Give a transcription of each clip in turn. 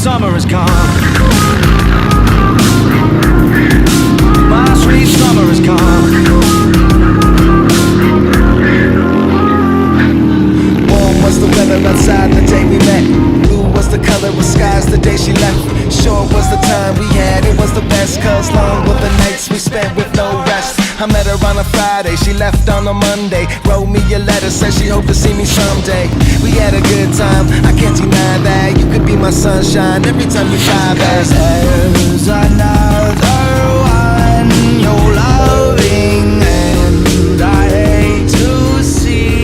summer has come. My sweet summer has come. Warm was the weather outside the day we met. Blue was the color of skies the day she left. Short was the time we had, it was the best. Cause long were the nights we spent with no rest. I met her on a Friday, she left on a Monday. Wrote me a letter, said she hoped to see me someday. We had a good time, I can't deny that. You could be my sunshine every time you fly back. There's another one you're loving, and I hate to see.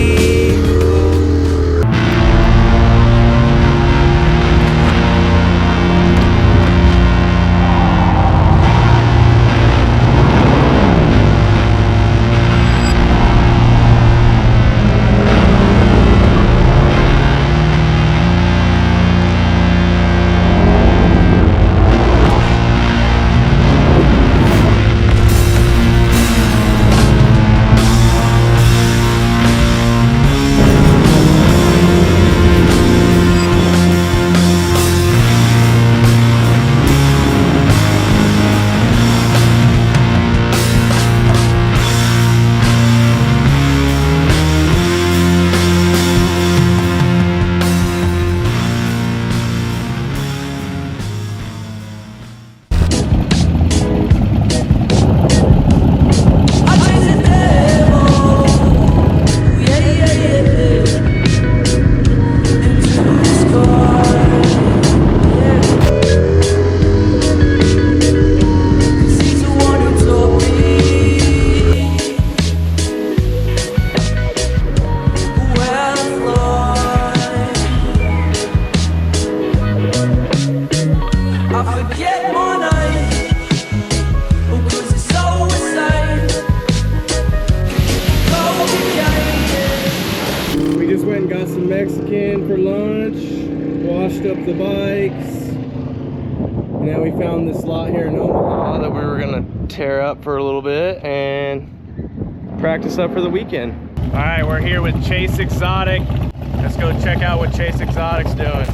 Mexican for lunch, washed up the bikes, and now we found this lot here in Omaha that we were gonna tear up for a little bit and practice up for the weekend. All right, we're here with Chase Exotic. Let's go check out what Chase Exotic's doing.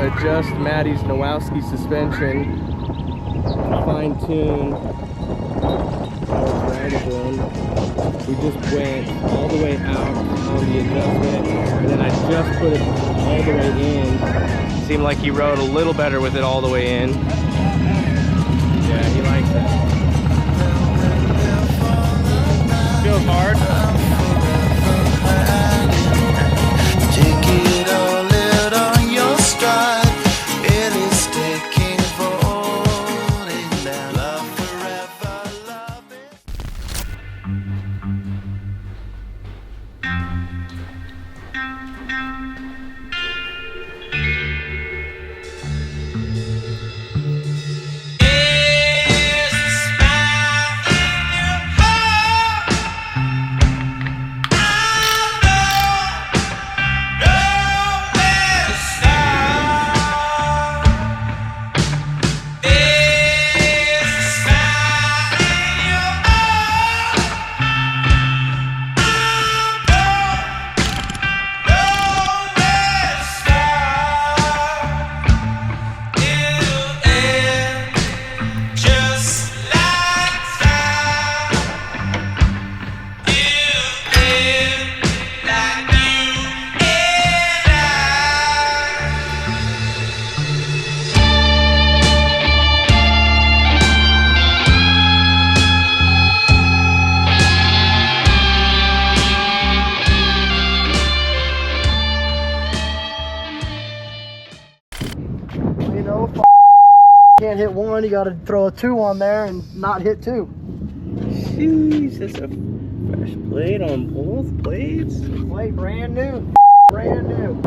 Adjust Matty's Nowowski suspension, fine tune how it's ridable. we just went all the way out on the adjustment, and then I just put it all the way in. Seemed like he rode a little better with it all the way in. Yeah, he likes it. Feels hard. Take it all out on your stride. It is taking hold in that love forever, love it. Can't hit one, you gotta throw a 2 on there and not hit 2. Jeez, that's a fresh plate on both blades. Plate brand new. Brand new.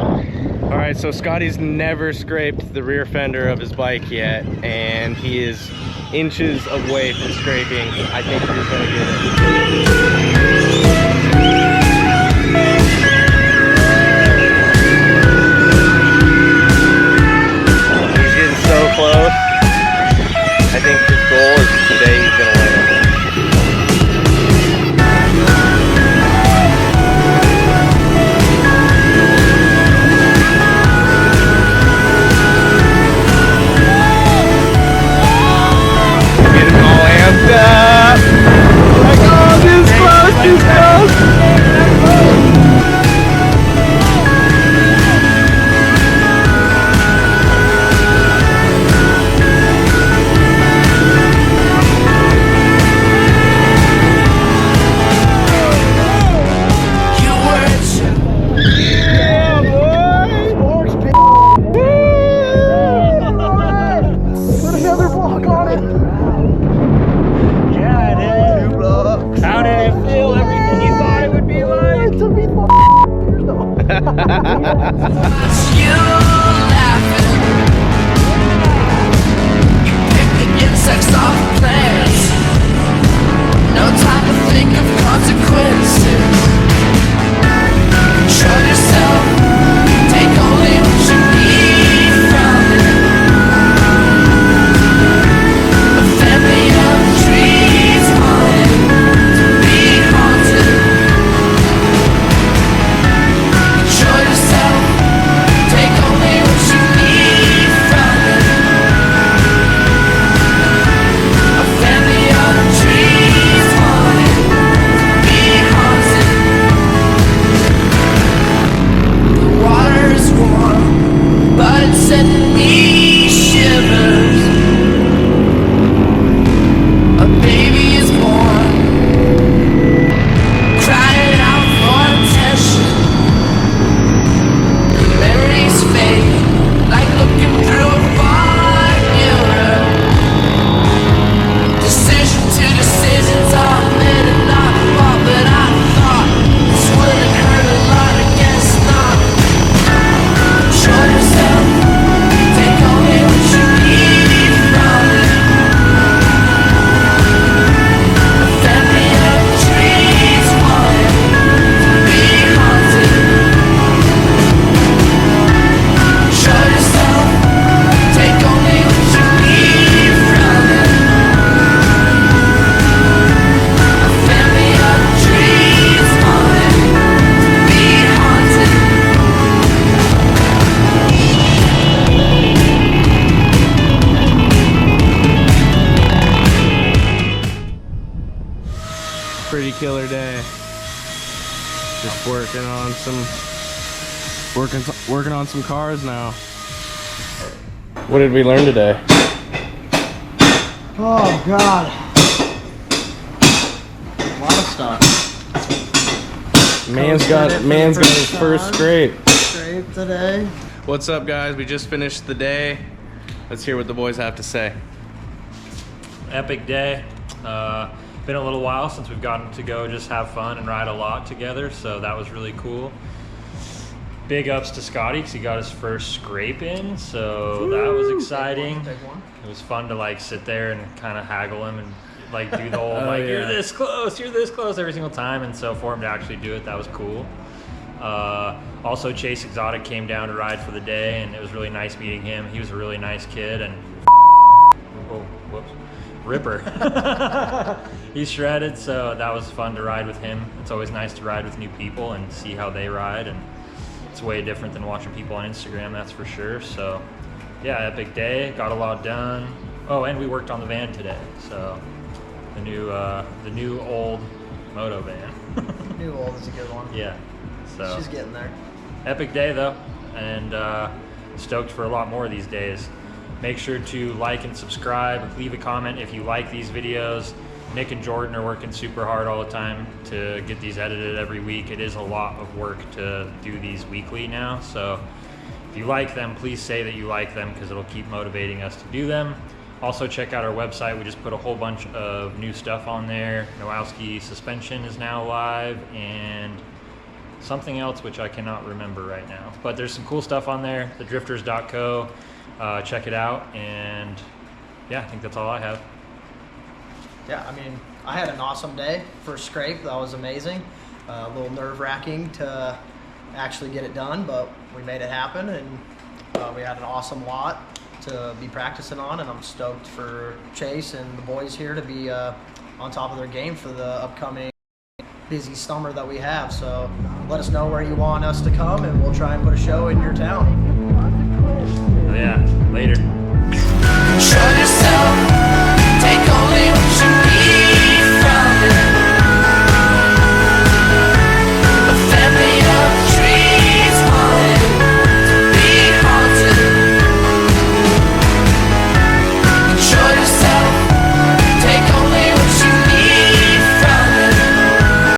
All right, so Scotty's never scraped the rear fender of his bike yet, and he is inches away from scraping. I think he's gonna get it. He's getting so close. I think his goal is today he's gonna win it. Getting all amped up. Like, oh, this close, this close. working on some cars now. What did we learn today? Oh God. A lot of stuff. Man's got his first scrape. Scrape today. What's up, guys? We just finished the day. Let's hear what the boys have to say. Epic day. Been a little while since we've gotten to go just have fun and ride a lot together, so that was really cool. Big ups to Scotty because he got his first scrape in, so that was exciting. Big one. It was fun to like sit there and kind of haggle him and like do the whole you're this close every single time, and so for him to actually do it, that was cool. Also, Chase Exotic came down to ride for the day, and it was really nice meeting him. He was a really nice kid, and oh, whoops. Ripper. He's shredded, so that was fun to ride with him. It's always nice to ride with new people and see how they ride, and it's way different than watching people on Instagram, that's for sure. So yeah, epic day, got a lot done. Oh, and we worked on the van today, so the new old moto van. New old is a good one. Yeah, so She's getting there. epic day though, and stoked for a lot more of these days. Make sure to like and subscribe, leave a comment if you like these videos. Nick and Jordan are working super hard all the time to get these edited every week. It is a lot of work to do these weekly now, so if you like them, please say that you like them because it'll keep motivating us to do them. Also, check out our website. We just put a whole bunch of new stuff on there. Nowowski suspension is now live, and something else which I cannot remember right now. But there's some cool stuff on there, thedrifters.co. Check it out, and yeah, I think that's all I have. Yeah, I mean, I had an awesome day. First scrape, that was amazing. A little nerve-wracking to actually get it done, but we made it happen, and we had an awesome lot to be practicing on, and I'm stoked for Chase and the boys here to be on top of their game for the upcoming busy summer that we have. So let us know where you want us to come, and we'll try and put a show in your town. Oh yeah, later. Shut